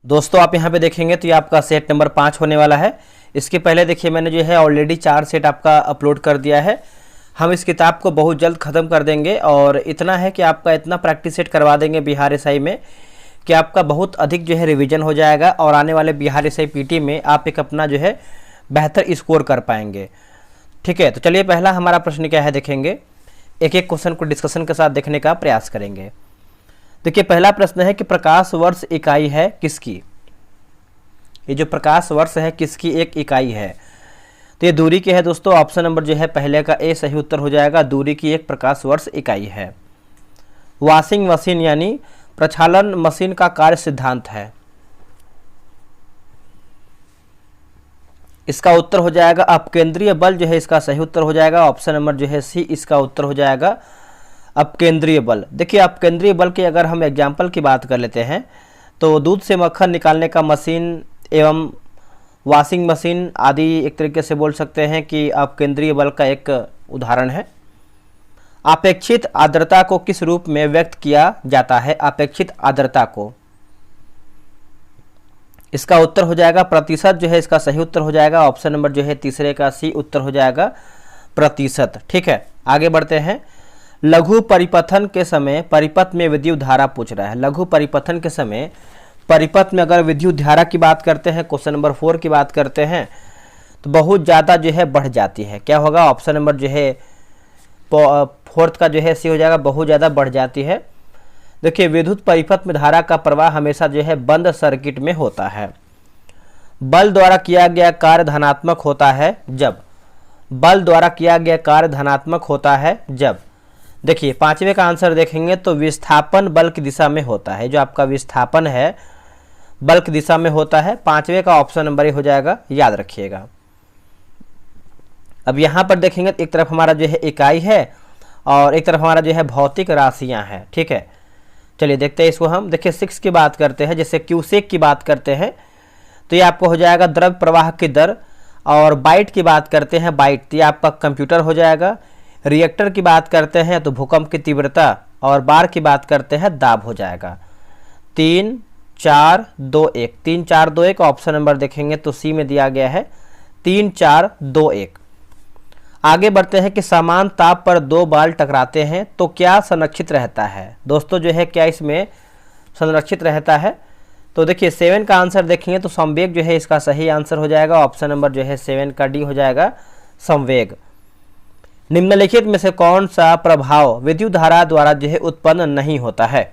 दोस्तों आप यहाँ पे देखेंगे तो ये आपका सेट नंबर 5 होने वाला है। इसके पहले देखिए मैंने जो है ऑलरेडी 4 सेट आपका अपलोड कर दिया है। हम इस किताब को बहुत जल्द ख़त्म कर देंगे और इतना है कि आपका इतना प्रैक्टिस सेट करवा देंगे बिहार एसआई में कि आपका बहुत अधिक जो है रिवीजन हो जाएगा और आने वाले बिहार एसआई पीटी में आप एक अपना जो है बेहतर स्कोर कर पाएंगे। ठीक है, तो चलिए पहला हमारा प्रश्न क्या है देखेंगे, एक एक क्वेश्चन को डिस्कशन के साथ देखने का प्रयास करेंगे। देखिए पहला प्रश्न है कि प्रकाश वर्ष इकाई है किसकी। ये जो प्रकाश वर्ष है किसकी एक इकाई है, तो ये दूरी की है दोस्तों। ऑप्शन नंबर जो है पहले का ए सही उत्तर हो जाएगा। दूरी की एक प्रकाश वर्ष इकाई है। वॉशिंग मशीन यानी प्रक्षालन मशीन का कार्य सिद्धांत है। इसका उत्तर हो जाएगा अपकेंद्रीय बल जो है इसका सही उत्तर हो जाएगा। ऑप्शन नंबर जो है सी इसका उत्तर हो जाएगा अपकेंद्रीय बल। देखिए अपकेंद्रीय बल के अगर हम एग्जाम्पल की बात कर लेते हैं तो दूध से मक्खन निकालने का मशीन एवं वॉशिंग मशीन आदि एक तरीके से बोल सकते हैं कि अपकेंद्रीय बल का एक उदाहरण है। अपेक्षित आर्द्रता को किस रूप में व्यक्त किया जाता है। अपेक्षित आर्द्रता को, इसका उत्तर हो जाएगा प्रतिशत जो है इसका सही उत्तर हो जाएगा। ऑप्शन नंबर जो है तीसरे का सी उत्तर हो जाएगा प्रतिशत। ठीक है, आगे बढ़ते हैं। लघु परिपथन के समय परिपथ में विद्युत धारा पूछ रहा है। लघु परिपथन के समय परिपथ में अगर विद्युत धारा की बात करते हैं, क्वेश्चन नंबर 4 की बात करते हैं तो बहुत ज़्यादा जो है बढ़ जाती है। क्या होगा, ऑप्शन नंबर जो है 4 का जो है सी हो जाएगा, बहुत ज़्यादा बढ़ जाती है। देखिए विद्युत परिपथ में धारा का प्रवाह हमेशा जो है बंद सर्किट में होता है। बल द्वारा किया गया कार्य धनात्मक होता है जब, बल द्वारा किया गया कार्य धनात्मक होता है जब, देखिए पांचवें का आंसर देखेंगे तो विस्थापन बल की दिशा में होता है। जो आपका विस्थापन है बल की दिशा में होता है। पांचवें का ऑप्शन नंबर हो जाएगा, याद रखिएगा। अब यहाँ पर देखेंगे तो एक तरफ हमारा जो है इकाई है और एक तरफ हमारा जो है भौतिक राशियाँ हैं। ठीक है, चलिए देखते हैं इसको हम। देखिए 6 की बात करते हैं, जैसे क्यूसेक की बात करते हैं तो ये आपको हो जाएगा द्रव प्रवाह की दर। और बाइट की बात करते हैं, बाइट तो ये आपका कंप्यूटर हो जाएगा। रिएक्टर की बात करते हैं तो भूकंप की तीव्रता। और बार की बात करते हैं दाब हो जाएगा। 3 4 2 1, 3 4 2 1 ऑप्शन नंबर देखेंगे तो सी में दिया गया है 3 4 2 1। आगे बढ़ते हैं कि समान ताप पर 2 बाल टकराते हैं तो क्या संरक्षित रहता है। दोस्तों जो है क्या इसमें संरक्षित रहता है, तो देखिए 7 का आंसर देखेंगे तो संवेग जो है इसका सही आंसर हो जाएगा। ऑप्शन नंबर जो है 7 का डी हो जाएगा संवेग। निम्नलिखित में से कौन सा प्रभाव विद्युत धारा द्वारा जो है उत्पन्न नहीं होता है।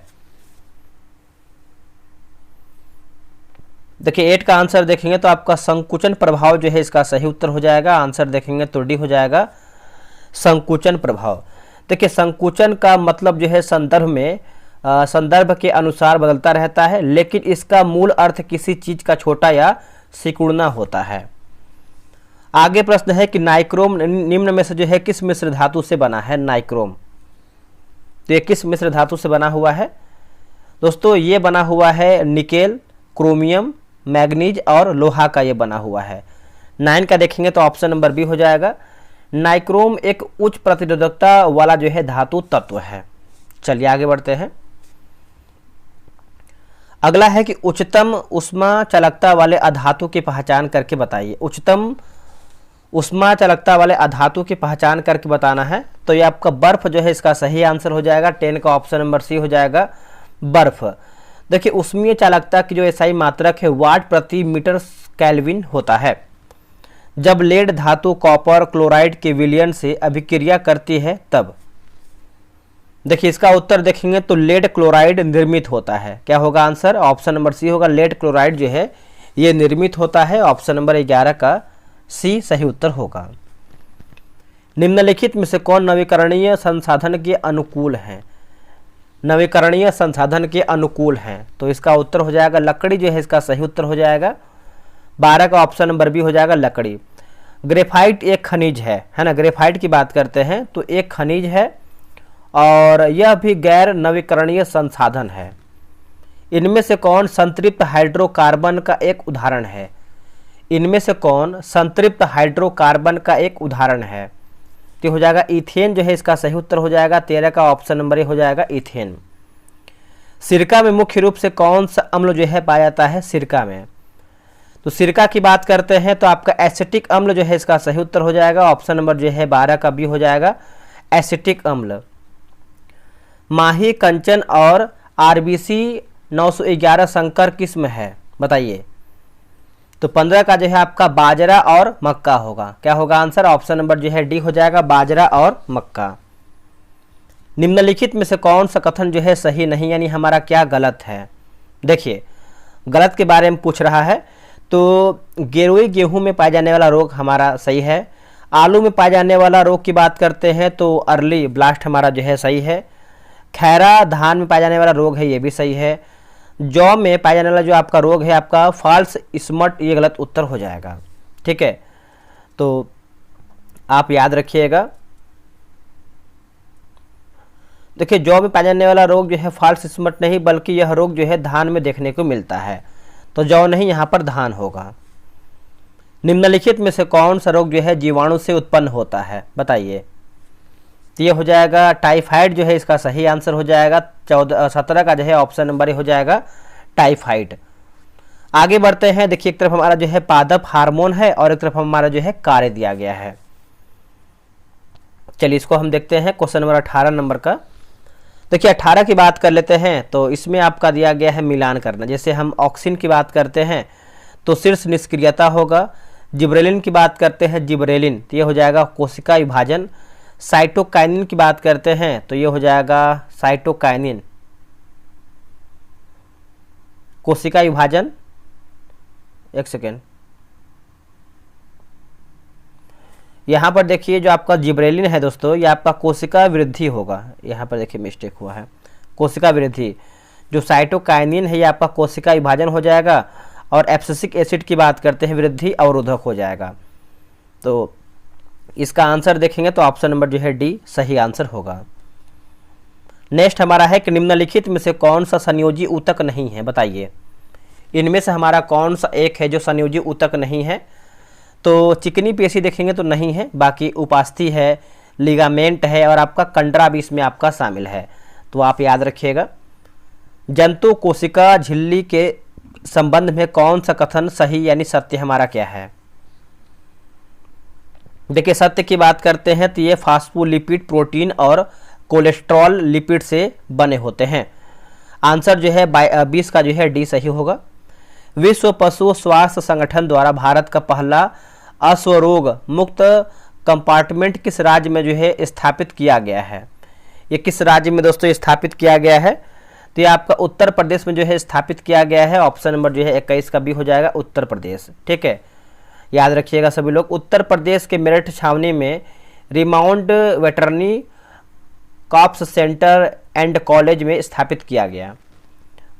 देखिए 8 का आंसर देखेंगे तो आपका संकुचन प्रभाव जो है इसका सही उत्तर हो जाएगा। आंसर देखेंगे तो डी हो जाएगा संकुचन प्रभाव। देखिए संकुचन का मतलब जो है संदर्भ में संदर्भ के अनुसार बदलता रहता है, लेकिन इसका मूल अर्थ किसी चीज का छोटा या सिकुड़ना होता है। आगे प्रश्न है कि नाइक्रोम निम्न में से जो है किस मिश्र धातु से बना है। नाइक्रोम तो ये किस मिश्र धातु से बना हुआ है दोस्तों, ये बना हुआ है निकेल, क्रोमियम, मैग्नीज और लोहा का ये बना हुआ है। 9 का देखेंगे तो ऑप्शन नंबर बी हो जाएगा। नाइक्रोम एक उच्च प्रतिरोधकता वाला जो है धातु तत्व है। चलिए आगे बढ़ते हैं। अगला है कि उच्चतम उष्मा चालकता वाले अधातु की पहचान करके बताइए। उच्चतम उष्मा चालकता वाले अधातु की पहचान करके बताना है, तो ये आपका बर्फ जो है इसका सही आंसर हो जाएगा। 10 का ऑप्शन नंबर सी हो जाएगा बर्फ। देखिए उष्मीय चालकता की जो एसआई मात्रक है वाट प्रति मीटर केल्विन होता है। जब लेड धातु कॉपर क्लोराइड के विलयन से अभिक्रिया करती है तब, देखिए इसका उत्तर देखेंगे तो लेड क्लोराइड निर्मित होता है। क्या होगा आंसर, ऑप्शन नंबर सी होगा। लेड क्लोराइड जो है ये निर्मित होता है। ऑप्शन नंबर 11 का सी सही उत्तर होगा। निम्नलिखित में से कौन नवीकरणीय संसाधन के अनुकूल है। नवीकरणीय संसाधन के अनुकूल हैं, तो इसका उत्तर हो जाएगा लकड़ी जो है इसका सही उत्तर हो जाएगा। 12 का ऑप्शन नंबर बी हो जाएगा लकड़ी। ग्रेफाइट एक खनिज है ना। ग्रेफाइट की बात करते हैं तो एक खनिज है और यह भी गैर नवीकरणीय संसाधन है। इनमें से कौन संतृप्त हाइड्रोकार्बन का एक उदाहरण है। इनमें से कौन संतृप्त हाइड्रोकार्बन का एक उदाहरण है, तो हो जाएगा इथेन जो है इसका सही उत्तर हो जाएगा। 13 का ऑप्शन नंबर ए हो जाएगा इथेन। सिरका में मुख्य रूप से कौन सा अम्ल जो है पाया जाता है सिरका में? तो सिरका की बात करते हैं तो आपका एसिटिक अम्ल जो है इसका सही उत्तर हो जाएगा। ऑप्शन नंबर जो है 12 का बी हो जाएगा, एसिटिक अम्ल। माही, कंचन और आरबीसी 911 संकर किस्म है, बताइए। तो 15 का जो है आपका बाजरा और मक्का होगा। क्या होगा आंसर? ऑप्शन नंबर जो है डी हो जाएगा, बाजरा और मक्का। निम्नलिखित में से कौन सा कथन जो है सही नहीं, यानी हमारा क्या गलत है? देखिए, गलत के बारे में पूछ रहा है। तो गेरुई गेहूं में पाए जाने वाला रोग हमारा सही है। आलू में पाए जाने वाला रोग की बात करते हैं तो अर्ली ब्लास्ट हमारा जो है सही है। खैरा धान में पाए जाने वाला रोग है, ये भी सही है। जौ में पाए जाने वाला जो आपका रोग है आपका फॉल्स स्मट, ये गलत उत्तर हो जाएगा। ठीक है, तो आप याद रखिएगा। देखिए, जौ में पाए जाने वाला रोग जो है फॉल्स स्मट नहीं, बल्कि यह रोग जो है धान में देखने को मिलता है, तो जौ नहीं, यहाँ पर धान होगा। निम्नलिखित में से कौन सा रोग जो है जीवाणु से उत्पन्न होता है, बताइए। तो ये हो जाएगा टाइफाइड जो है इसका सही आंसर हो जाएगा। 17 का जो है ऑप्शन नंबर हो जाएगा टाइफाइड। आगे बढ़ते हैं। देखिए, एक तरफ हमारा जो है पादप हार्मोन है और एक तरफ हमारा जो है कार्य दिया गया है। चलिए इसको हम देखते हैं क्वेश्चन नंबर 18 नंबर का। देखिए 18 की बात कर लेते हैं। तो इसमें आपका दिया गया है मिलान करना। जैसे हम ऑक्सिन की बात करते हैं तो शीर्ष निष्क्रियता होगा। जिब्रेलिन की बात करते हैं जिब्रेलिन, तो ये हो जाएगा कोशिका विभाजन। साइटोकाइनिन की बात करते हैं तो ये हो जाएगा साइटोकाइनिन, कोशिका विभाजन। एक सेकेंड, यहाँ पर देखिए जो आपका जिब्रेलिन है दोस्तों, ये आपका कोशिका वृद्धि होगा। यहाँ पर देखिए मिस्टेक हुआ है, कोशिका वृद्धि। जो साइटोकाइनिन है ये आपका कोशिका विभाजन हो जाएगा। और एब्सिसिक एसिड की बात करते हैं वृद्धि अवरोधक हो जाएगा। तो इसका आंसर देखेंगे तो ऑप्शन नंबर जो है डी सही आंसर होगा। नेक्स्ट हमारा है कि निम्नलिखित में से कौन सा संयोजी ऊतक नहीं है, बताइए। इनमें से हमारा कौन सा एक है जो संयोजी ऊतक नहीं है? तो चिकनी पेशी देखेंगे तो नहीं है, बाकी उपास्थि है, लिगामेंट है और आपका कंडरा भी इसमें आपका शामिल है। तो आप याद रखिएगा। जंतु कोशिका झिल्ली के संबंध में कौन सा कथन सही यानी सत्य हमारा क्या है? देखिए, सत्य की बात करते हैं तो ये फास्फोलिपिड प्रोटीन और कोलेस्ट्रॉल लिपिड से बने होते हैं। आंसर जो है 20 का जो है डी सही होगा। विश्व पशु स्वास्थ्य संगठन द्वारा भारत का पहला अश्वरोग मुक्त कंपार्टमेंट किस राज्य में जो है स्थापित किया गया है? ये किस राज्य में दोस्तों स्थापित किया गया है? तो ये आपका उत्तर प्रदेश में जो है स्थापित किया गया है। ऑप्शन नंबर जो है 21 का भी हो जाएगा, उत्तर प्रदेश। ठीक है, याद रखिएगा सभी लोग। उत्तर प्रदेश के मेरठ छावनी में remount veterinary corps centre and college में स्थापित किया गया।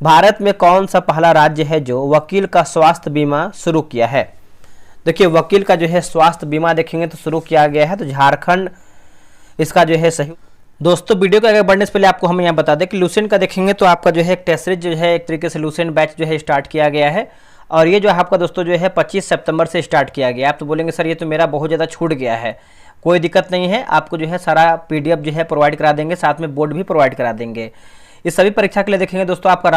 भारत में कौन सा पहला राज्य है जो वकील का स्वास्थ्य बीमा शुरू किया है? देखिए, वकील का जो है स्वास्थ्य बीमा देखेंगे तो शुरू किया गया है, तो झारखंड इसका जो है सही। दोस्तों, वीडियो को आगे बढ़ने से पहले आपको हम यहाँ बता दें कि लूसेंट का देखेंगे तो आपका जो है एक टेस्ट सीरीज जो है एक तरीके से लूसेंट बैच जो है स्टार्ट किया गया है। और ये जो है आपका दोस्तों जो है 25 सितंबर से स्टार्ट किया गया। आप तो बोलेंगे सर ये तो मेरा बहुत ज़्यादा छूट गया है। कोई दिक्कत नहीं है, आपको जो है सारा PDF जो है प्रोवाइड करा देंगे, साथ में बोर्ड भी प्रोवाइड करा देंगे। इस सभी परीक्षा के लिए देखेंगे दोस्तों आपका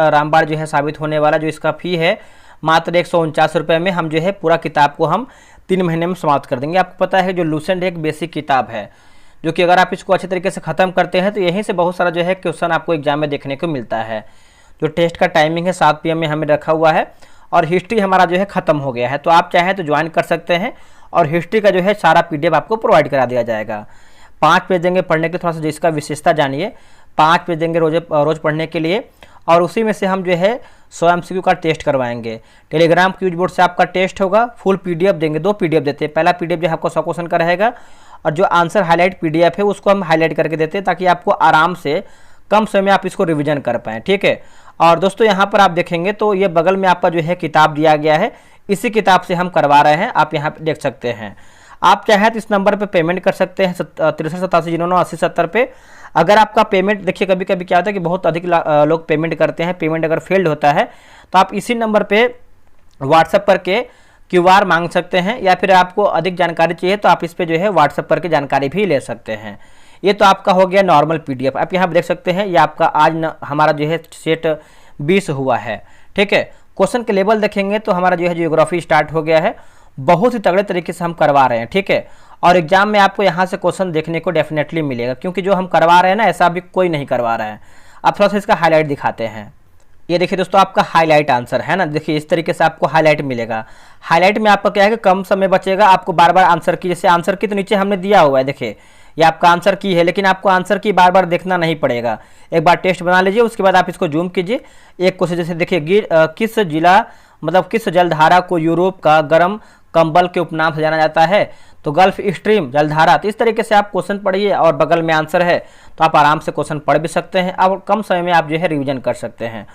रामबाण जो है साबित होने वाला। जो इसका फ़ी है मात्र 149 रुपये में हम जो है पूरा किताब को हम 3 महीने में समाप्त कर देंगे। आपको पता है जो लूसेंट एक बेसिक किताब है, जो कि अगर आप इसको अच्छे तरीके से ख़त्म करते हैं तो यहीं से बहुत सारा जो है क्वेश्चन आपको एग्जाम में देखने को मिलता है। जो टेस्ट का टाइमिंग है 7 PM में हमें रखा हुआ है और हिस्ट्री हमारा जो है ख़त्म हो गया है। तो आप चाहें तो ज्वाइन कर सकते हैं और हिस्ट्री का जो है सारा PDF आपको प्रोवाइड करा दिया जाएगा। 5 पेज देंगे पढ़ने के, थोड़ा सा जिसका विशेषता जानिए। 5 पेज देंगे रोज पढ़ने के लिए और उसी में से हम जो है 100 MCQ का टेस्ट करवाएंगे। टेलीग्राम क्यूज बोर्ड से आपका टेस्ट होगा, फुल PDF देंगे। 2 PDF देते हैं। पहला PDF जो है आपको 100 क्वेश्चन का रहेगा और जो आंसर हाईलाइट PDF है उसको हम हाईलाइट करके देते हैं ताकि आपको आराम से कम समय में आप इसको रिवीजन कर पाएँ। ठीक है, और दोस्तों यहाँ पर आप देखेंगे तो ये बगल में आपका जो है किताब दिया गया है, इसी किताब से हम करवा रहे हैं। आप यहाँ पे देख सकते हैं। आप चाहें तो इस नंबर पे पेमेंट कर सकते हैं 63 87 09 80 70 पे। अगर आपका पेमेंट, देखिए कभी कभी क्या होता है कि बहुत अधिक लोग पेमेंट करते हैं, पेमेंट अगर फेल्ड होता है तो आप इसी नंबर पे व्हाट्सएप करके QR मांग सकते हैं, या फिर आपको अधिक जानकारी चाहिए तो आप इस पर जो है व्हाट्सएप करके जानकारी भी ले सकते हैं। ये तो आपका हो गया नॉर्मल पीडीएफ। आप यहाँ देख सकते हैं ये आपका आज हमारा जो है सेट 20 हुआ है, ठीक है। क्वेश्चन के लेवल देखेंगे तो हमारा जो है जियोग्राफी स्टार्ट हो गया है, बहुत ही तगड़े तरीके से हम करवा रहे हैं, ठीक है। और एग्जाम में आपको यहाँ से क्वेश्चन देखने को डेफिनेटली मिलेगा, क्योंकि जो हम करवा रहे हैं ना ऐसा अभी कोई नहीं करवा रहा है। अब थोड़ा सा इसका हाईलाइट दिखाते हैं। ये देखिए दोस्तों आपका हाईलाइट आंसर है ना, देखिए इस तरीके से आपको हाईलाइट मिलेगा। हाईलाइट में आपका क्या है कि कम समय बचेगा, आपको बार बार आंसर की, जैसे आंसर की तो नीचे हमने दिया हुआ है, देखिए ये आपका आंसर की है, लेकिन आपको आंसर की बार बार देखना नहीं पड़ेगा। एक बार टेस्ट बना लीजिए, उसके बाद आप इसको जूम कीजिए। एक क्वेश्चन जैसे देखिए किस जिला मतलब किस जलधारा को यूरोप का गर्म कंबल के उपनाम से जाना जाता है, तो गल्फ स्ट्रीम जलधारा। तो इस तरीके से आप क्वेश्चन पढ़िए और बगल में आंसर है, तो आप आराम से क्वेश्चन पढ़ भी सकते हैं और कम समय में आप जो है रिवीजन कर सकते हैं।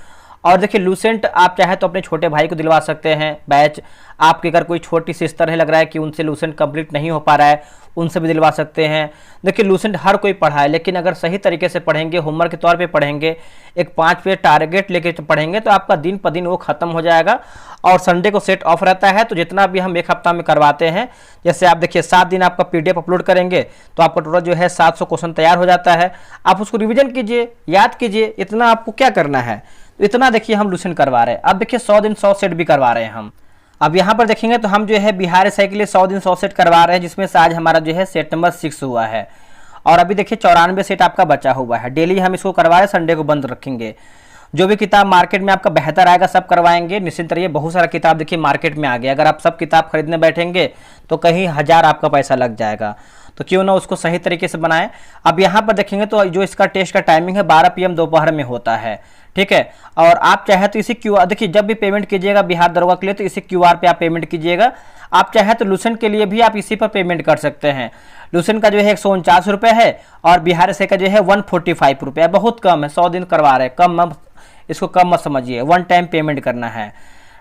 और देखिए लूसेंट आप चाहे तो अपने छोटे भाई को दिलवा सकते हैं बैच। आपके अगर कोई छोटी सिस्टर है, लग रहा है कि उनसे लूसेंट कंप्लीट नहीं हो पा रहा है, उनसे भी दिलवा सकते हैं। देखिए लूसेंट हर कोई पढ़ा है, लेकिन अगर सही तरीके से पढ़ेंगे, होमवर्क के तौर पे पढ़ेंगे, एक 5 पेज टारगेट लेके पढ़ेंगे, तो आपका दिन पर दिन वो खत्म हो जाएगा। और संडे को सेट ऑफ रहता है, तो जितना भी हम एक हफ्ता में करवाते हैं, जैसे आप देखिए 7 दिन आपका पीडीएफ अपलोड करेंगे तो आपका टोटल जो है 700 क्वेश्चन तैयार हो जाता है। आप उसको रिविजन कीजिए, याद कीजिए, इतना आपको क्या करना है, इतना देखिए हम लूसेंट करवा रहे हैं। अब देखिए 100 दिन 100 सेट भी करवा रहे हैं हम। अब यहाँ पर देखेंगे तो हम जो है बिहार एसआई के लिए 100 दिन 100 सेट करवा रहे हैं, जिसमें से आज हमारा जो है सेट नंबर 6 हुआ है। और अभी देखिए 94 सेट आपका बचा हुआ है। डेली हम इसको करवा रहे हैं, संडे को बंद रखेंगे। जो भी किताब मार्केट में आपका बेहतर आएगा सब करवाएंगे, निश्चिंत रहिए। बहुत सारा किताब देखिए मार्केट में आ गया, अगर आप सब किताब खरीदने बैठेंगे तो कहीं 1000 आपका पैसा लग जाएगा, तो क्यों ना उसको सही तरीके से बनाएं। अब यहाँ पर देखेंगे तो जो इसका टेस्ट का टाइमिंग है 12 PM दोपहर में होता है, ठीक है। और आप चाहे तो इसी क्यूआर, देखिए जब भी पेमेंट कीजिएगा बिहार दरोगा के लिए तो इसी क्यूआर पे आप पेमेंट कीजिएगा। आप चाहे तो लूसेंट के लिए भी आप इसी पर पेमेंट कर सकते हैं। लूसेंट का जो है 149 रुपये है और बिहार से का जो है 145 रुपये, बहुत कम है। 100 दिन करवा रहे हैं, कम इसको कम मत समझिए, 1 टाइम पेमेंट करना है।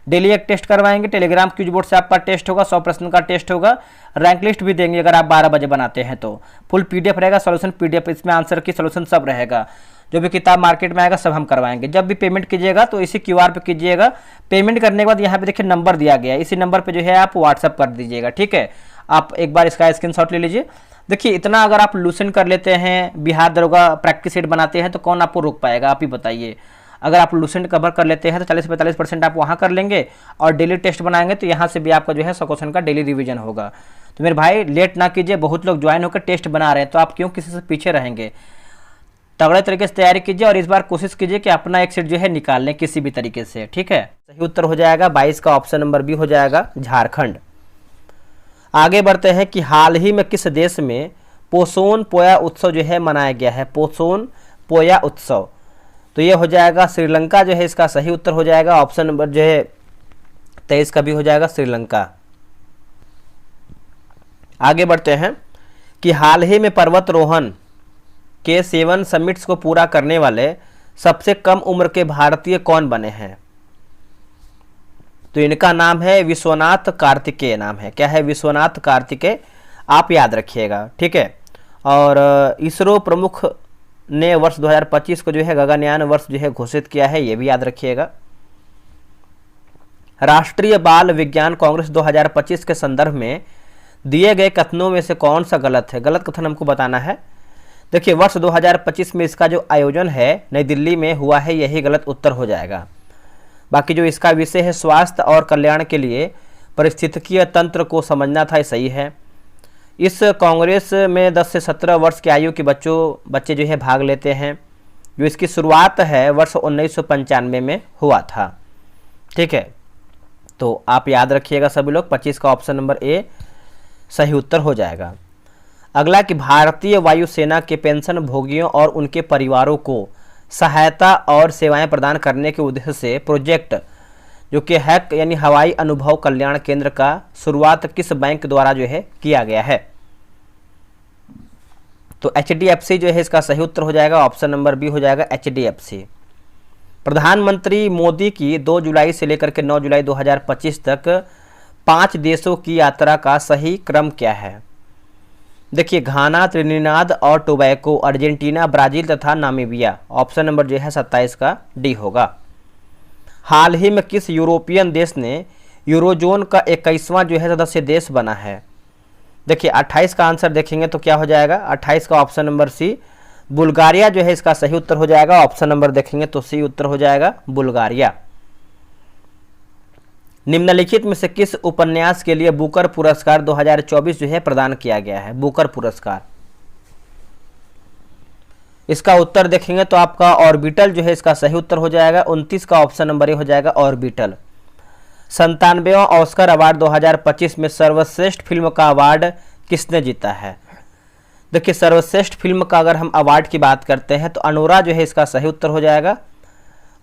डेली एक टेस्ट करवाएंगे, टेलीग्राम क्यूज बोर्ड से आपका टेस्ट होगा, 100 प्रश्न का टेस्ट होगा। रैंक लिस्ट भी देंगे अगर आप 12 बजे बनाते हैं तो। फुल पीडीएफ रहेगा, सोल्यूशन पीडीएफ, इसमें आंसर की सोल्यूशन सब रहेगा। जो भी किताब मार्केट में आएगा सब हम करवाएंगे। जब भी पेमेंट कीजिएगा तो इसी क्यूआर पे कीजिएगा। पेमेंट करने के बाद यहाँ पे देखिए नंबर दिया गया है, इसी नंबर पे जो है आप व्हाट्सअप कर दीजिएगा, ठीक है। आप एक बार इसका स्क्रीनशॉट ले लीजिए। देखिए इतना अगर आप लूसेंट कर लेते हैं, बिहार दरोगा प्रैक्टिस सेट बनाते हैं, तो कौन आपको रोक पाएगा, आप ही बताइए। अगर आप लूसेंट कवर कर लेते हैं तो 40 से 45% आप वहाँ कर लेंगे, और डेली टेस्ट बनाएंगे तो यहाँ से भी आपका जो है 100 क्वेश्चन का डेली रिवीजन होगा। तो मेरे भाई लेट ना कीजिए, बहुत लोग ज्वाइन होकर टेस्ट बना रहे हैं, तो आप क्यों किसी से पीछे रहेंगे। तगड़े तरीके से तैयारी कीजिए और इस बार कोशिश कीजिए कि अपना एक सेट जो है निकाल लें किसी भी तरीके से, ठीक है। सही उत्तर हो जाएगा 22 का ऑप्शन नंबर बी हो जाएगा, झारखंड। आगे बढ़ते हैं कि हाल ही में किस देश में पोसोन पोया उत्सव जो है मनाया गया है, पोसोन पोया उत्सव। तो ये हो जाएगा श्रीलंका, जो है इसका सही उत्तर हो जाएगा। ऑप्शन नंबर जो है 23 का भी हो जाएगा श्रीलंका। आगे बढ़ते हैं कि हाल ही में पर्वतारोहण के 7 समिट्स को पूरा करने वाले सबसे कम उम्र के भारतीय कौन बने हैं। तो इनका नाम है विश्वनाथ कार्तिकेय नाम है। क्या है, विश्वनाथ कार्तिकेय, आप याद रखिएगा, ठीक है। और इसरो प्रमुख ने वर्ष 2025 को जो है गगनयान वर्ष जो है घोषित किया है, ये भी याद रखिएगा। राष्ट्रीय बाल विज्ञान कांग्रेस 2025 के संदर्भ में दिए गए कथनों में से कौन सा गलत है, गलत कथन हमको बताना है। देखिए वर्ष 2025 में इसका जो आयोजन है नई दिल्ली में हुआ है, यही गलत उत्तर हो जाएगा। बाकी जो इसका विषय है स्वास्थ्य और कल्याण के लिए पारिस्थितिकीय तंत्र को समझना था, सही है। इस कांग्रेस में 10 से 17 वर्ष की आयु के बच्चे जो है भाग लेते हैं। जो इसकी शुरुआत है वर्ष 1995 में हुआ था, ठीक है। तो आप याद रखिएगा सभी लोग, 25 का ऑप्शन नंबर ए सही उत्तर हो जाएगा। अगला कि भारतीय वायुसेना के पेंशन भोगियों और उनके परिवारों को सहायता और सेवाएं प्रदान करने के उद्देश्य से प्रोजेक्ट जो कि हैक यानी हवाई अनुभव कल्याण केंद्र का शुरुआत किस बैंक द्वारा जो है किया गया है। तो HDFC जो है इसका सही उत्तर हो जाएगा। ऑप्शन नंबर बी हो जाएगा HDFC। प्रधानमंत्री मोदी की 2 जुलाई से लेकर के 9 जुलाई 2025 तक 5 देशों की यात्रा का सही क्रम क्या है। देखिए घाना, त्रिनिदाद और टोबैको, अर्जेंटीना, ब्राजील तथा नामीबिया। ऑप्शन नंबर जो है 27 का डी होगा। हाल ही में किस यूरोपियन देश ने यूरोजोन का 21वां जो है सदस्य देश बना है। देखिए 28 का आंसर देखेंगे तो क्या हो जाएगा, 28 का ऑप्शन नंबर सी बुल्गारिया जो है इसका सही उत्तर हो जाएगा। ऑप्शन नंबर देखेंगे तो सी उत्तर हो जाएगा बुल्गारिया। निम्नलिखित में से किस उपन्यास के लिए बुकर पुरस्कार 2024 जो है प्रदान किया गया है, बुकर पुरस्कार। इसका उत्तर देखेंगे तो आपका ऑर्बिटल जो है इसका सही उत्तर हो जाएगा। 29 का ऑप्शन नंबर ए हो जाएगा ऑर्बिटल। 97वां ऑस्कर अवार्ड 2025 में सर्वश्रेष्ठ फिल्म का अवार्ड किसने जीता है। देखिए सर्वश्रेष्ठ फिल्म का अगर हम अवार्ड की बात करते हैं तो अनोरा जो है इसका सही उत्तर हो जाएगा।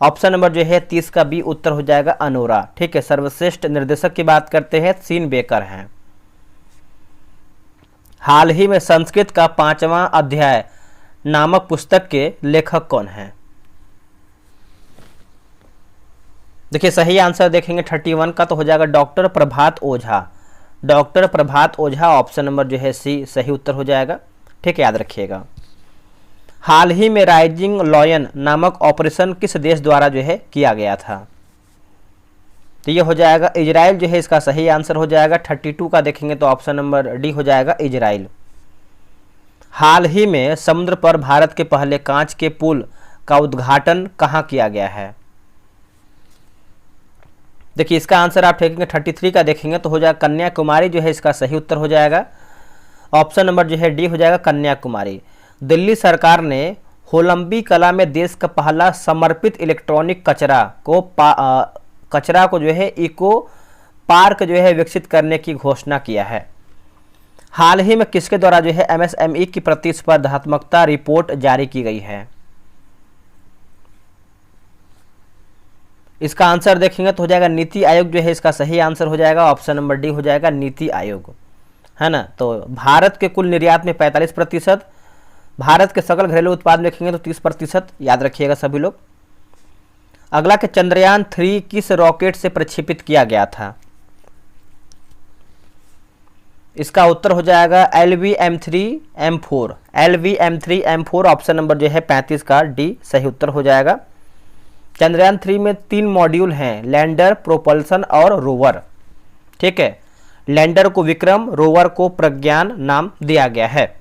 ऑप्शन नंबर जो है 30 का बी उत्तर हो जाएगा अनोरा। ठीक है, सर्वश्रेष्ठ निर्देशक की बात करते हैं सीन बेकर हैं। हाल ही में संस्कृत का 5वां अध्याय नामक पुस्तक के लेखक कौन हैं। देखिए सही आंसर देखेंगे 31 का तो हो जाएगा डॉक्टर प्रभात ओझा। डॉक्टर प्रभात ओझा ऑप्शन नंबर जो है सी सही उत्तर हो जाएगा। ठीक है, याद रखिएगा। हाल ही में राइजिंग लॉयन नामक ऑपरेशन किस देश द्वारा जो है किया गया था। तो ये हो जाएगा इजराइल जो है इसका सही आंसर हो जाएगा। 32 का देखेंगे तो ऑप्शन नंबर डी हो जाएगा इजराइल। हाल ही में समुद्र पर भारत के पहले कांच के पुल का उद्घाटन कहाँ किया गया है। देखिए इसका आंसर आप देखेंगे 33 का देखेंगे तो हो जाएगा कन्याकुमारी जो है इसका सही उत्तर हो जाएगा। ऑप्शन नंबर जो है डी हो जाएगा कन्याकुमारी। दिल्ली सरकार ने होलंबी कला में देश का पहला समर्पित इलेक्ट्रॉनिक कचरा को जो है इको पार्क जो है विकसित करने की घोषणा किया है। हाल ही में किसके द्वारा जो है एमएसएमई की प्रतिस्पर्धात्मकता रिपोर्ट जारी की गई है। इसका आंसर देखेंगे तो हो जाएगा नीति आयोग जो है इसका सही आंसर हो जाएगा। ऑप्शन नंबर डी हो जाएगा नीति आयोग, है ना। तो भारत के कुल निर्यात में 45%, भारत के सकल घरेलू उत्पाद में देखेंगे तो 30%, याद रखिएगा सभी लोग। अगला के चंद्रयान 3 किस रॉकेट से प्रक्षेपित किया गया था। इसका उत्तर हो जाएगा LVM-3M4। LVM-3M4 ऑप्शन नंबर जो है 35 का डी सही उत्तर हो जाएगा। चंद्रयान 3 में 3 मॉड्यूल हैं, लैंडर, प्रोपल्सन और रोवर। ठीक है, लैंडर को विक्रम, रोवर को प्रज्ञान नाम दिया गया है।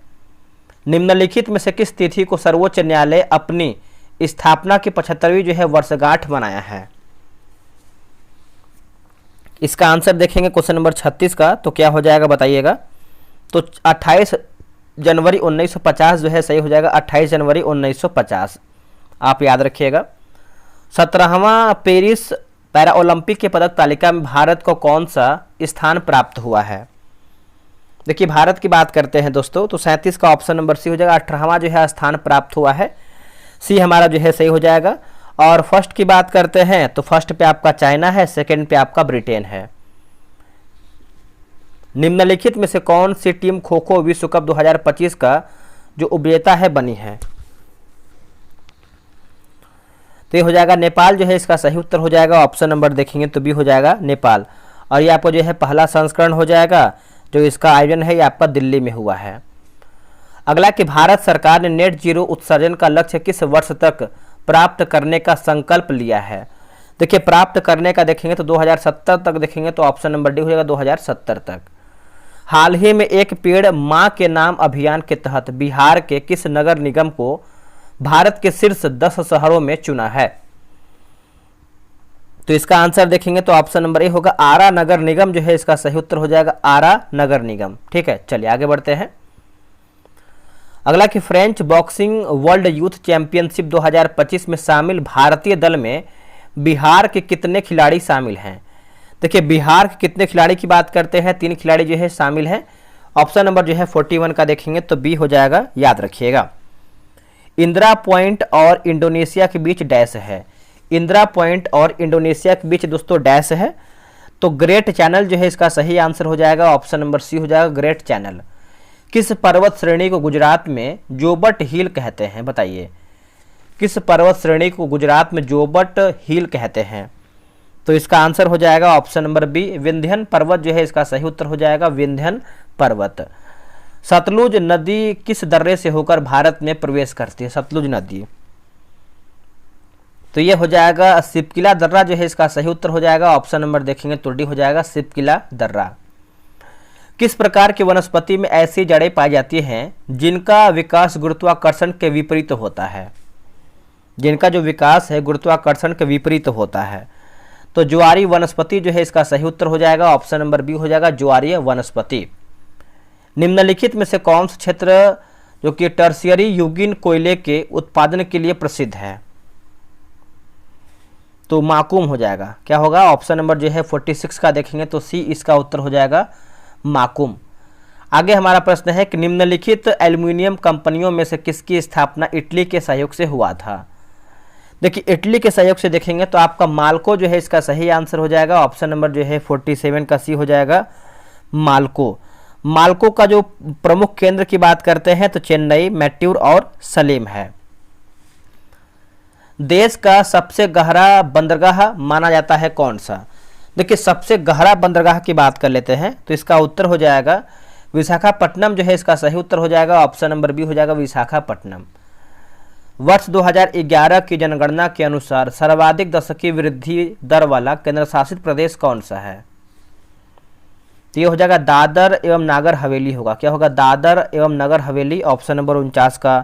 निम्नलिखित में से किस तिथि को सर्वोच्च न्यायालय अपनी स्थापना की 75वीं जो है वर्षगांठ मनाया है। इसका आंसर देखेंगे क्वेश्चन नंबर 36 का तो क्या हो जाएगा बताइएगा। तो 28 जनवरी 1950 जो है सही हो जाएगा। 28 जनवरी 1950 आप याद रखिएगा। 17वां पेरिस पैरा ओलंपिक के पदक तालिका में भारत को कौन सा स्थान प्राप्त हुआ है। देखिए भारत की बात करते हैं दोस्तों तो 37 का ऑप्शन नंबर सी हो जाएगा। 18वां जो है स्थान प्राप्त हुआ है, सी हमारा जो है सही हो जाएगा। और फर्स्ट की बात करते हैं तो फर्स्ट पे आपका चाइना है, सेकंड पे आपका ब्रिटेन है। निम्नलिखित में से कौन सी टीम खो खो विश्व कप 2025 का जो उपविजेता है बनी है। तो ये हो जाएगा नेपाल जो है इसका सही उत्तर हो जाएगा। ऑप्शन नंबर देखेंगे तो बी हो जाएगा नेपाल। और ये आपको जो है पहला संस्करण हो जाएगा जो इसका आयोजन है ये आपका दिल्ली में हुआ है। अगला कि भारत सरकार ने नेट जीरो उत्सर्जन का लक्ष्य किस वर्ष तक प्राप्त करने का संकल्प लिया है। देखिए प्राप्त करने का देखेंगे तो 2070 तक देखेंगे तो ऑप्शन नंबर डी हो जाएगा 2070 तक। हाल ही में एक पेड़ मां के नाम अभियान के तहत बिहार के किस नगर निगम को भारत के शीर्ष 10 शहरों में चुना है। तो इसका आंसर देखेंगे तो ऑप्शन नंबर ए होगा आरा नगर निगम जो है इसका सही उत्तर हो जाएगा आरा नगर निगम। ठीक है, चलिए आगे बढ़ते हैं। अगला कि French boxing world youth championship 2025 में शामिल भारतीय दल में बिहार के कितने खिलाड़ी शामिल हैं। देखिए बिहार के कितने खिलाड़ी की बात करते हैं, 3 खिलाड़ी जो है शामिल हैं। ऑप्शन नंबर जो है 41 का देखेंगे तो बी हो जाएगा, याद रखिएगा। इंदिरा पॉइंट और इंडोनेशिया के बीच डैश है। इंदिरा पॉइंट और इंडोनेशिया के बीच दोस्तों डैश है। तो ग्रेट चैनल जो है इसका सही आंसर हो जाएगा। ऑप्शन नंबर सी हो जाएगा ग्रेट चैनल। किस पर्वत श्रेणी को गुजरात में जोबट हिल कहते हैं, बताइए। किस पर्वत श्रेणी को गुजरात में जोबट हिल कहते हैं। तो इसका आंसर हो जाएगा ऑप्शन नंबर बी विंध्यन पर्वत जो है इसका सही उत्तर हो जाएगा विंध्यन पर्वत। सतलुज नदी किस दर्रे से होकर भारत में प्रवेश करती है, सतलुज नदी। तो ये हो जाएगा सिपकिला दर्रा जो है इसका सही उत्तर हो जाएगा। ऑप्शन नंबर देखेंगे तो डी हो जाएगा सिपकिला दर्रा। किस प्रकार की वनस्पति में ऐसी जड़ें पाई जाती हैं जिनका विकास गुरुत्वाकर्षण के विपरीत होता है? जिनका जो विकास है गुरुत्वाकर्षण के विपरीत होता है। तो ज्वारीय वनस्पति जो है इसका सही उत्तर हो जाएगा, ऑप्शन नंबर बी हो जाएगा, ज्वारीय वनस्पति। निम्नलिखित में से कौन सा क्षेत्र जो कि टर्शियरी युगीन कोयले के उत्पादन के लिए प्रसिद्ध है? तो माकूम हो जाएगा। क्या होगा? ऑप्शन नंबर जो है 46 का देखेंगे तो सी इसका उत्तर हो जाएगा, माकूम। आगे हमारा प्रश्न है कि निम्नलिखित एल्युमिनियम कंपनियों में से किसकी स्थापना इटली के सहयोग से हुआ था? देखिए, इटली के सहयोग से देखेंगे तो आपका माल्को जो है इसका सही आंसर हो जाएगा, ऑप्शन नंबर जो है 47 का सी हो जाएगा, माल्को। माल्को का जो प्रमुख केंद्र की बात करते हैं तो चेन्नई, मैट्यूर और सलेम है। देश का सबसे गहरा बंदरगाह माना जाता है कौन सा? देखिए, सबसे गहरा बंदरगाह की बात कर लेते हैं तो इसका उत्तर हो जाएगा विशाखापट्टनम जो है इसका सही उत्तर हो जाएगा, ऑप्शन नंबर बी हो जाएगा, विशाखापट्टनम। वर्ष 2011 की जनगणना के अनुसार सर्वाधिक दशकीय वृद्धि दर वाला केंद्र शासित प्रदेश कौन सा है? तो ये हो जाएगा दादर एवं नागर हवेली होगा। क्या होगा? दादर एवं नगर हवेली, ऑप्शन नंबर 49 का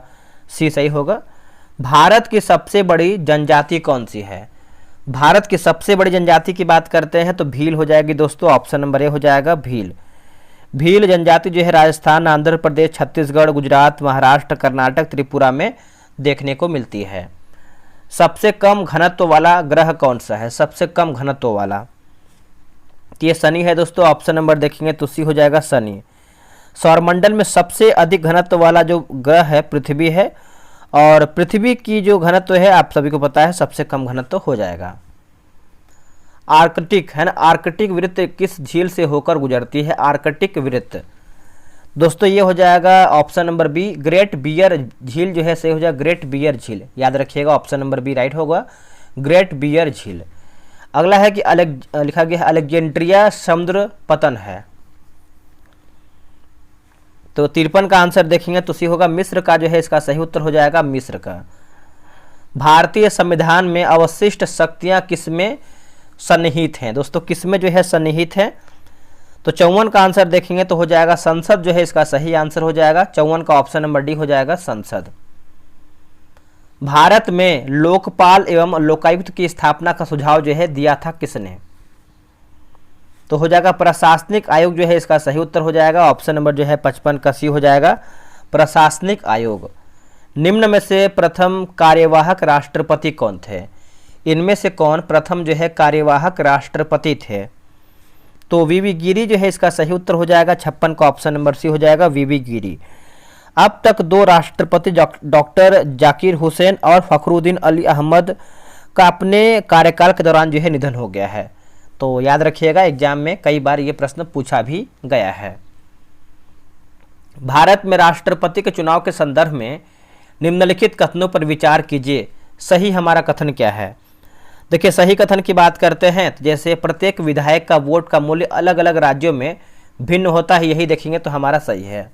सी सही होगा। भारत की सबसे बड़ी जनजाति कौन सी है? भारत की सबसे बड़ी जनजाति की बात करते हैं तो भील हो जाएगी दोस्तों, ऑप्शन नंबर ए हो जाएगा, भील। भील जनजाति जो है राजस्थान, आंध्र प्रदेश, छत्तीसगढ़, गुजरात, महाराष्ट्र, कर्नाटक, त्रिपुरा में देखने को मिलती है। सबसे कम घनत्व वाला ग्रह कौन सा है? सबसे कम घनत्व वाला तो ये शनि है दोस्तों, ऑप्शन नंबर देखेंगे तो सी हो जाएगा, शनि। सौरमंडल में सबसे अधिक घनत्व वाला जो ग्रह है पृथ्वी है, और पृथ्वी की जो घनत्व है आप सभी को पता है सबसे कम घनत्व हो जाएगा। आर्कटिक है ना, आर्कटिक वृत्त किस झील से होकर गुजरती है? आर्कटिक वृत्त दोस्तों ये हो जाएगा option number B, Great Bear झील जो है सही हो जाएगा, ग्रेट बियर झील। याद रखिएगा, ऑप्शन नंबर बी राइट होगा, ग्रेट बियर झील। अगला है कि लिखा गया है अलेक्जेंड्रिया समुद्र पतन है, तो 53 का आंसर देखेंगे तो सी होगा, मिस्र का जो है इसका सही उत्तर हो जाएगा, मिस्र का। भारतीय संविधान में अवशिष्ट शक्तियां किसमें सन्निहित हैं? दोस्तों किसमें जो है सन्निहित है? तो 54 का आंसर देखेंगे तो हो जाएगा संसद जो है इसका सही आंसर हो जाएगा, 54 का ऑप्शन नंबर डी हो जाएगा, संसद। भारत में लोकपाल एवं लोकायुक्त की स्थापना का सुझाव जो है दिया था किसने? तो हो जाएगा प्रशासनिक आयोग जो है इसका सही उत्तर हो जाएगा, ऑप्शन नंबर जो है 55 का सी हो जाएगा, प्रशासनिक आयोग। निम्न में से प्रथम कार्यवाहक राष्ट्रपति कौन थे? इनमें से कौन प्रथम जो है कार्यवाहक राष्ट्रपति थे? तो वीवी गिरी जो है इसका सही उत्तर हो जाएगा, 56 का ऑप्शन नंबर सी हो जाएगा, वीवी गिरी। अब तक 2 राष्ट्रपति डॉक्टर जाकिर हुसैन और फखरुद्दीन अली अहमद का अपने कार्यकाल के दौरान जो है निधन हो गया है। तो याद रखिएगा, एग्जाम में कई बार ये प्रश्न पूछा भी गया है। भारत में राष्ट्रपति के चुनाव के संदर्भ में निम्नलिखित कथनों पर विचार कीजिए, सही हमारा कथन क्या है? देखिए, सही कथन की बात करते हैं तो जैसे प्रत्येक विधायक का वोट का मूल्य अलग अलग राज्यों में भिन्न होता है, यही देखेंगे तो हमारा सही है।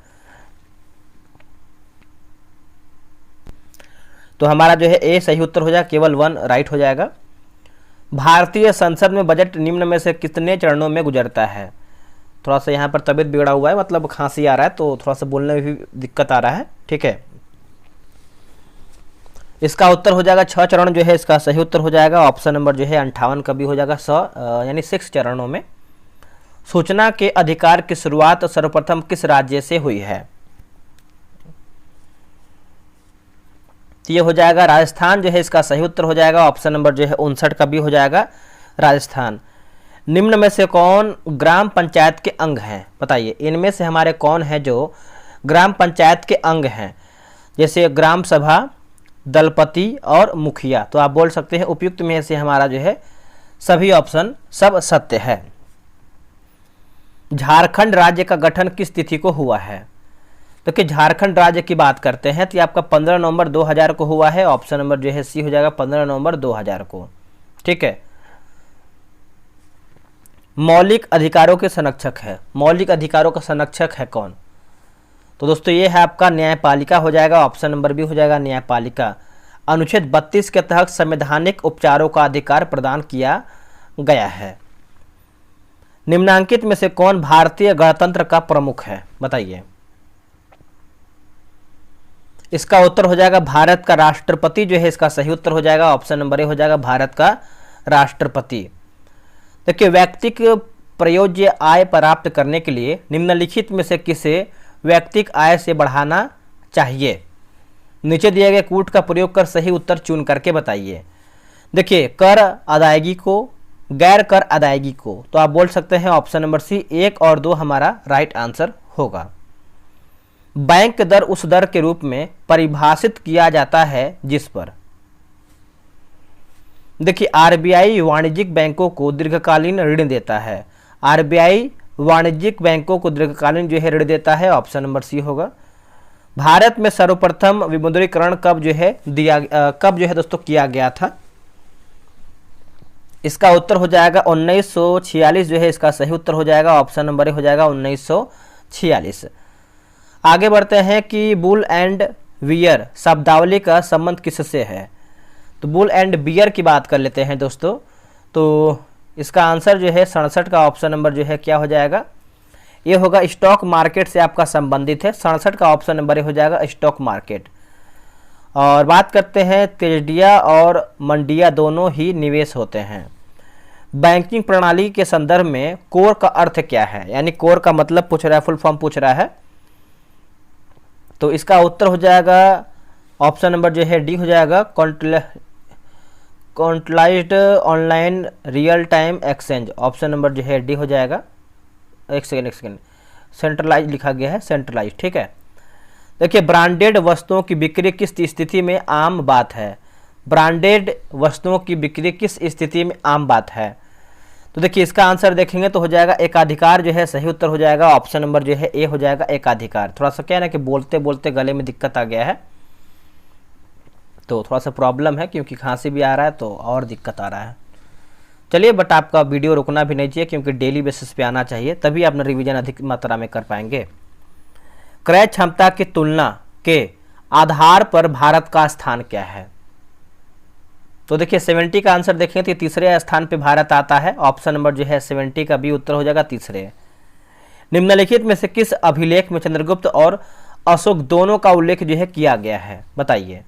तो हमारा जो है ए सही उत्तर हो जाएगा, केवल 1 राइट हो जाएगा। भारतीय संसद में बजट निम्न में से कितने चरणों में गुजरता है? थोड़ा सा यहाँ पर तबीयत बिगड़ा हुआ है, मतलब खांसी आ रहा है तो थोड़ा सा बोलने में भी दिक्कत आ रहा है, ठीक है। इसका उत्तर हो जाएगा 6 चरण जो है इसका सही उत्तर हो जाएगा, ऑप्शन नंबर जो है 58 का भी हो जाएगा, 100 यानी 6 चरणों में। सूचना के अधिकार की शुरुआत सर्वप्रथम किस राज्य से हुई है? तो ये हो जाएगा राजस्थान जो है इसका सही उत्तर हो जाएगा, ऑप्शन नंबर जो है 59 का भी हो जाएगा, राजस्थान। निम्न में से कौन ग्राम पंचायत के अंग हैं? बताइए, इनमें से हमारे कौन है जो ग्राम पंचायत के अंग हैं? जैसे ग्राम सभा, दलपति और मुखिया। तो आप बोल सकते हैं उपयुक्त में से हमारा जो है सभी ऑप्शन सब सत्य है। झारखंड राज्य का गठन किस तिथि को हुआ है? तो कि झारखंड राज्य की बात करते हैं तो ये आपका 15 नवंबर 2000 को हुआ है, ऑप्शन नंबर जो है सी हो जाएगा, 15 नवंबर 2000 को, ठीक है। मौलिक अधिकारों के संरक्षक है, मौलिक अधिकारों का संरक्षक है कौन? तो दोस्तों ये है आपका न्यायपालिका हो जाएगा, ऑप्शन नंबर बी हो जाएगा, न्यायपालिका। अनुच्छेद 32 के तहत संवैधानिक उपचारों का अधिकार प्रदान किया गया है। निम्नांकित में से कौन भारतीय गणतंत्र का प्रमुख है, बताइए। इसका उत्तर हो जाएगा भारत का राष्ट्रपति जो है इसका सही उत्तर हो जाएगा। ऑप्शन नंबर ए हो जाएगा भारत का राष्ट्रपति। देखिए, व्यक्तिक प्रयोज्य आय प्राप्त करने के लिए निम्नलिखित में से किसे व्यक्तिक आय से बढ़ाना चाहिए। नीचे दिए गए कूट का प्रयोग कर सही उत्तर चुन करके बताइए। देखिए, कर अदायगी को, गैर कर अदायगी को, तो आप बोल सकते हैं ऑप्शन नंबर सी 1 और 2 हमारा राइट आंसर होगा। बैंक दर उस दर के रूप में परिभाषित किया जाता है जिस पर, देखिए आरबीआई वाणिज्यिक बैंकों को दीर्घकालीन ऋण देता है। आरबीआई वाणिज्यिक बैंकों को दीर्घकालीन जो है ऋण देता है, ऑप्शन नंबर सी होगा। भारत में सर्वप्रथम विमुद्रीकरण कब जो है दोस्तों किया गया था। इसका उत्तर हो जाएगा 1946 जो है इसका सही उत्तर हो जाएगा। ऑप्शन नंबर ए हो जाएगा 1946। आगे बढ़ते हैं कि बुल एंड बियर शब्दावली का संबंध किससे है। तो बुल एंड बियर की बात कर लेते हैं दोस्तों। तो इसका आंसर जो है 67 का ऑप्शन नंबर जो है क्या हो जाएगा, ये होगा स्टॉक मार्केट से आपका संबंधित है। 67 का ऑप्शन नंबर ये हो जाएगा स्टॉक मार्केट। और बात करते हैं तेजड़िया और मंडिया दोनों ही निवेश होते हैं। बैंकिंग प्रणाली के संदर्भ में कोर का अर्थ क्या है, यानी कोर का मतलब पूछ रहा है, फुल फॉर्म पूछ रहा है। तो इसका उत्तर हो जाएगा ऑप्शन नंबर जो है डी हो जाएगा controlised online real time exchange. Option number जो है डी हो जाएगा। एक सेकेंड सेंट्रलाइज लिखा गया है, सेंट्रलाइज, ठीक है। देखिए, ब्रांडेड वस्तुओं की बिक्री किस स्थिति में आम बात है। ब्रांडेड वस्तुओं की बिक्री किस स्थिति में आम बात है। तो देखिए, इसका आंसर देखेंगे तो हो जाएगा एकाधिकार जो है सही उत्तर हो जाएगा। ऑप्शन नंबर जो है ए हो जाएगा एकाधिकार। थोड़ा सा क्या है ना कि बोलते बोलते गले में दिक्कत आ गया है, तो थोड़ा सा प्रॉब्लम है, क्योंकि खांसी भी आ रहा है तो और दिक्कत आ रहा है। चलिए, बट आपका वीडियो रुकना भी नहीं चाहिए, क्योंकि डेली बेसिस पे आना चाहिए, तभी आप रिवीजन अधिक मात्रा में कर पाएंगे। क्रय क्षमता की तुलना के आधार पर भारत का स्थान क्या है। तो देखिए, 70 का आंसर देखें तो तीसरे स्थान पे भारत आता है। ऑप्शन नंबर जो है 70 का बी उत्तर हो जाएगा तीसरे। निम्नलिखित में से किस अभिलेख में चंद्रगुप्त और अशोक दोनों का उल्लेख जो है किया गया है, बताइए।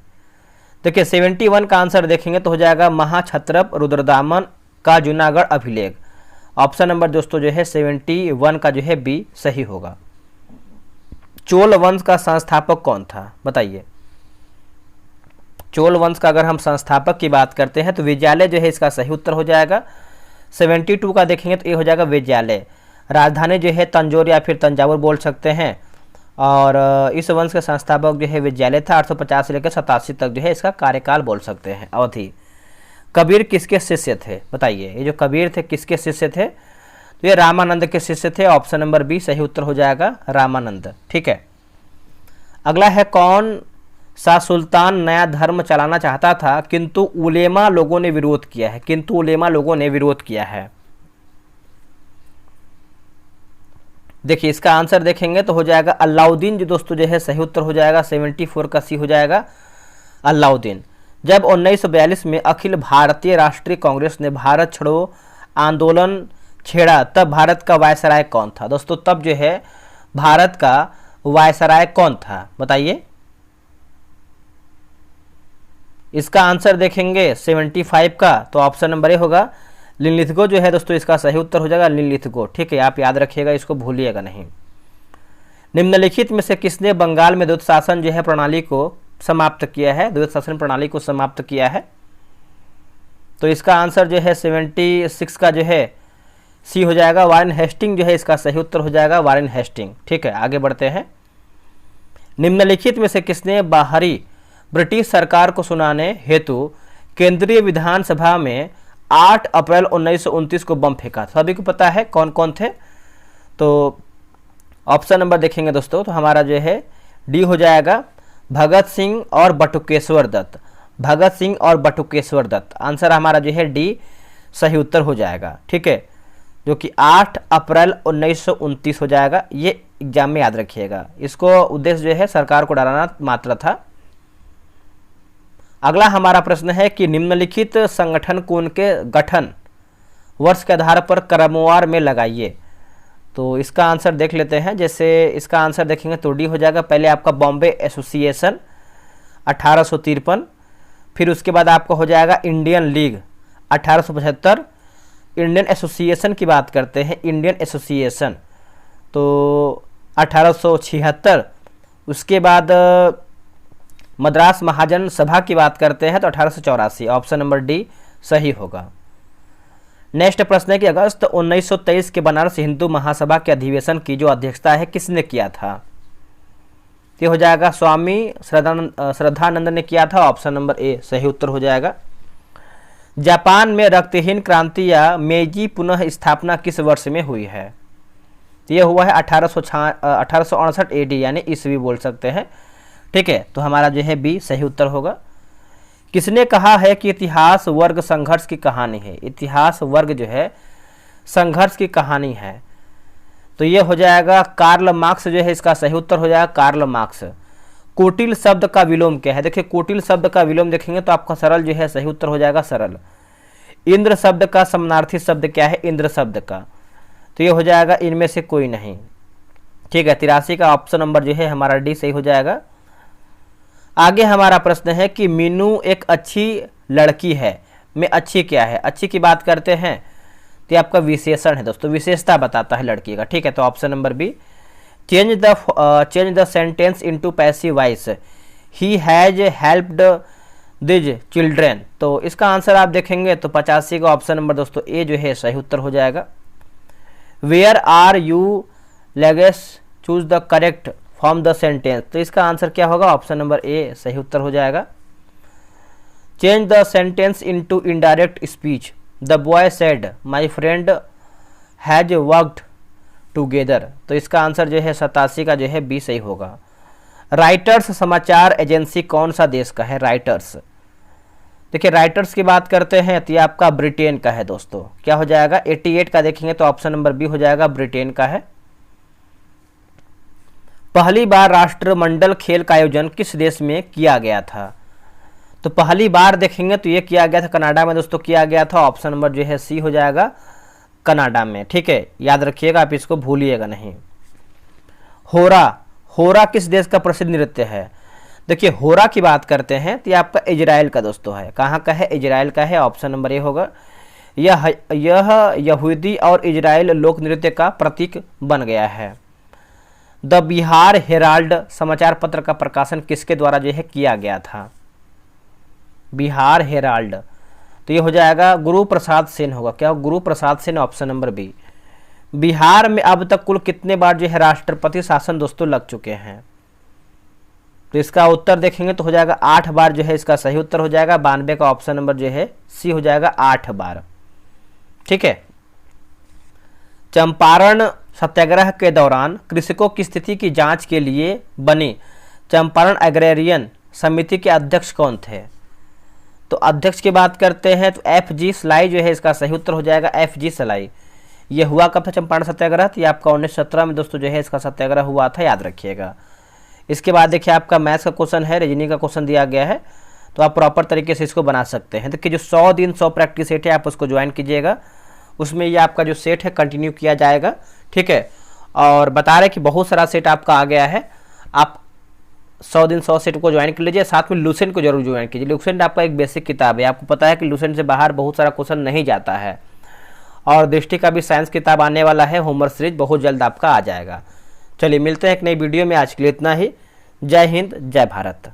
देखिए, 71 का आंसर देखेंगे तो हो जाएगा महाक्षत्रप रुद्रदामन का जूनागढ़ अभिलेख। ऑप्शन नंबर दोस्तों जो है 71 का जो है बी सही होगा। चोल वंश का संस्थापक कौन था, बताइए। चोल वंश का अगर हम संस्थापक की बात करते हैं तो विजयालय जो है इसका सही उत्तर हो जाएगा। 72 का देखेंगे तो ये हो जाएगा विजयालय। राजधानी जो है तंजौर या फिर तंजावुर बोल सकते हैं। और इस वंश के संस्थापक जो है विजयालय था। 850 से लेकर 87 तक जो है इसका कार्यकाल बोल सकते हैं, अवधि। कबीर किसके शिष्य थे, बताइए। ये जो कबीर थे किसके शिष्य थे, तो ये रामानंद के शिष्य थे। ऑप्शन नंबर बी सही उत्तर हो जाएगा रामानंद, ठीक है। अगला है, कौन सा सुल्तान नया धर्म चलाना चाहता था किंतु उलेमा लोगों ने विरोध किया है। किंतु उलेमा लोगों ने विरोध किया है। देखिए, इसका आंसर देखेंगे तो हो जाएगा अलाउद्दीन जो दोस्तों जो है सही उत्तर हो जाएगा। 74 का सी हो जाएगा अलाउद्दीन। जब 1942 में अखिल भारतीय राष्ट्रीय कांग्रेस ने भारत छोड़ो आंदोलन छेड़ा, तब भारत का वायसराय कौन था। दोस्तों, तब जो है भारत का वायसराय कौन था, बताइए। इसका आंसर देखेंगे 75 का, तो ऑप्शन नंबर ए होगा लिनलिथगो जो है दोस्तों इसका सही उत्तर हो जाएगा लिनलिथगो, ठीक है। आप याद रखिएगा, इसको भूलिएगा नहीं। निम्नलिखित में से किसने बंगाल में द्वैत शासन जो है प्रणाली को समाप्त किया है, द्वैत शासन प्रणाली को समाप्त किया है। तो इसका आंसर जो है 76 का जो है सी हो जाएगा। वारेन हेस्टिंग जो है इसका सही उत्तर हो जाएगा वारेन हेस्टिंग, ठीक है। आगे बढ़ते हैं। निम्नलिखित में से किसने बाहरी ब्रिटिश सरकार को सुनाने हेतु केंद्रीय विधानसभा में 8 अप्रैल 1929 को बम फेंका था। सभी को पता है कौन कौन थे। तो ऑप्शन नंबर देखेंगे दोस्तों तो हमारा जो है डी हो जाएगा भगत सिंह और बटुकेश्वर दत्त। भगत सिंह और बटुकेश्वर दत्त, आंसर हमारा जो है डी सही उत्तर हो जाएगा, ठीक है। जो कि 8 अप्रैल 1929 हो जाएगा। ये एग्जाम में याद रखिएगा, इसको उद्देश्य जो है सरकार को डराना मात्र था। अगला हमारा प्रश्न है कि निम्नलिखित संगठन को उनके गठन वर्ष के आधार पर क्रमवार में लगाइए। तो इसका आंसर देख लेते हैं। जैसे इसका आंसर देखेंगे तो डी हो जाएगा। पहले आपका बॉम्बे एसोसिएशन 1853, फिर उसके बाद आपका हो जाएगा इंडियन लीग 1875। इंडियन एसोसिएशन की बात करते हैं, इंडियन एसोसिएशन तो 1876। उसके बाद मद्रास महाजन सभा की बात करते हैं तो 1884। ऑप्शन नंबर डी सही होगा। नेक्स्ट प्रश्न है कि अगस्त 1923 के बनारस हिंदू महासभा के अधिवेशन की जो अध्यक्षता है किसने किया था? ये हो जाएगा स्वामी श्रद्धानंद ने किया था। ऑप्शन नंबर ए सही उत्तर हो जाएगा। जापान में रक्तहीन क्रांति या मेजी पुनः स्थापना किस वर्ष में हुई है? ये हुआ है 1868 एडी यानी ईस्वी बोल सकते हैं। ठीक है, तो हमारा जो है बी सही उत्तर होगा। किसने कहा है कि इतिहास वर्ग संघर्ष की कहानी है? इतिहास वर्ग जो है संघर्ष की कहानी है, तो ये हो जाएगा कार्ल मार्क्स जो है इसका सही उत्तर हो जाएगा, कार्ल मार्क्स। कुटिल शब्द का विलोम क्या है? देखिए कुटिल शब्द का विलोम देखेंगे तो आपका सरल जो है सही उत्तर हो जाएगा, सरल। इंद्र शब्द का समानार्थी शब्द क्या है? इंद्र शब्द का, तो ये हो जाएगा इनमें से कोई नहीं। ठीक है, 83 का ऑप्शन नंबर जो है हमारा डी सही हो जाएगा। आगे हमारा प्रश्न है कि मीनू एक अच्छी लड़की है में अच्छी क्या है? अच्छी की बात करते हैं तो ये आपका विशेषण है दोस्तों, विशेषता बताता है लड़की का। ठीक है, तो option number B. Change the sentence into passive voice, he has helped these children, तो इसका आंसर आप देखेंगे तो 85 का ऑप्शन नंबर दोस्तों ए जो है सही उत्तर हो जाएगा। Where are you legs, choose the correct form the sentence, तो इसका आंसर क्या होगा? ऑप्शन नंबर ए सही उत्तर हो जाएगा। Change the sentence into indirect speech, the boy said my friend has worked together, तो इसका आंसर जो है 87 का जो है बी सही होगा। राइटर्स समाचार एजेंसी कौन सा देश का है? राइटर्स, देखिए राइटर्स की बात करते हैं तो ये आपका ब्रिटेन का है दोस्तों। क्या हो जाएगा? 88 का देखेंगे तो ऑप्शन नंबर बी हो जाएगा, ब्रिटेन का है। पहली बार राष्ट्रमंडल खेल का आयोजन किस देश में किया गया था? तो पहली बार देखेंगे तो ये किया गया था कनाडा में दोस्तों, किया गया था। ऑप्शन नंबर जो है सी हो जाएगा, कनाडा में। ठीक है, याद रखिएगा, आप इसको भूलिएगा नहीं। होरा, होरा किस देश का प्रसिद्ध नृत्य है? देखिए होरा की बात करते हैं तो ये आपका इजराइल का दोस्तों है। कहाँ का है? इजराइल का है। ऑप्शन नंबर ए होगा। यह यहूदी और इजराइल लोक नृत्य का प्रतीक बन गया है। द बिहार हेराल्ड समाचार पत्र का प्रकाशन किसके द्वारा जो है किया गया था? बिहार हेराल्ड, तो ये हो जाएगा गुरु प्रसाद सेन होगा। क्या? Guru Prasad Sen, option number B. Bihar में अब तक कुल कितने बार जो है राष्ट्रपति शासन दोस्तों लग चुके हैं? तो इसका उत्तर देखेंगे तो हो जाएगा 8 बार जो है इसका सही उत्तर हो जाएगा। 92 का ऑप्शन नंबर जो है सी हो जाएगा, 8 बार। ठीक है, चंपारण सत्याग्रह के दौरान कृषकों की स्थिति की जांच के लिए बनी चंपारण एग्रेरियन समिति के अध्यक्ष कौन थे? तो अध्यक्ष की बात करते हैं तो FG सलाई जो है इसका सही उत्तर हो जाएगा, FG सलाई। ये हुआ कब था चंपारण सत्याग्रह? तो ये आपका 1917 में दोस्तों जो है इसका सत्याग्रह हुआ था, याद रखिएगा। इसके बाद देखिए आपका मैथ्स का क्वेश्चन है, रीजनिंग का क्वेश्चन दिया गया है, तो आप प्रॉपर तरीके से इसको बना सकते हैं। देखिए जो 100 दिन 100 प्रैक्टिस सेट है आप उसको ज्वाइन कीजिएगा, उसमें ये आपका जो सेट है कंटिन्यू किया जाएगा। ठीक है, और बता रहे कि बहुत सारा सेट आपका आ गया है, आप 100 दिन 100 सेट को ज्वाइन कर लीजिए। साथ में लूसेंट को जरूर ज्वाइन कीजिए। लूसेंट आपका एक बेसिक किताब है, आपको पता है कि लूसेंट से बाहर बहुत सारा क्वेश्चन नहीं जाता है। और दृष्टि का भी साइंस किताब आने वाला है, होमवर्क सीरीज बहुत जल्द आपका आ जाएगा। चलिए मिलते हैं एक नई वीडियो में, आज के लिए इतना ही। जय हिंद, जय भारत।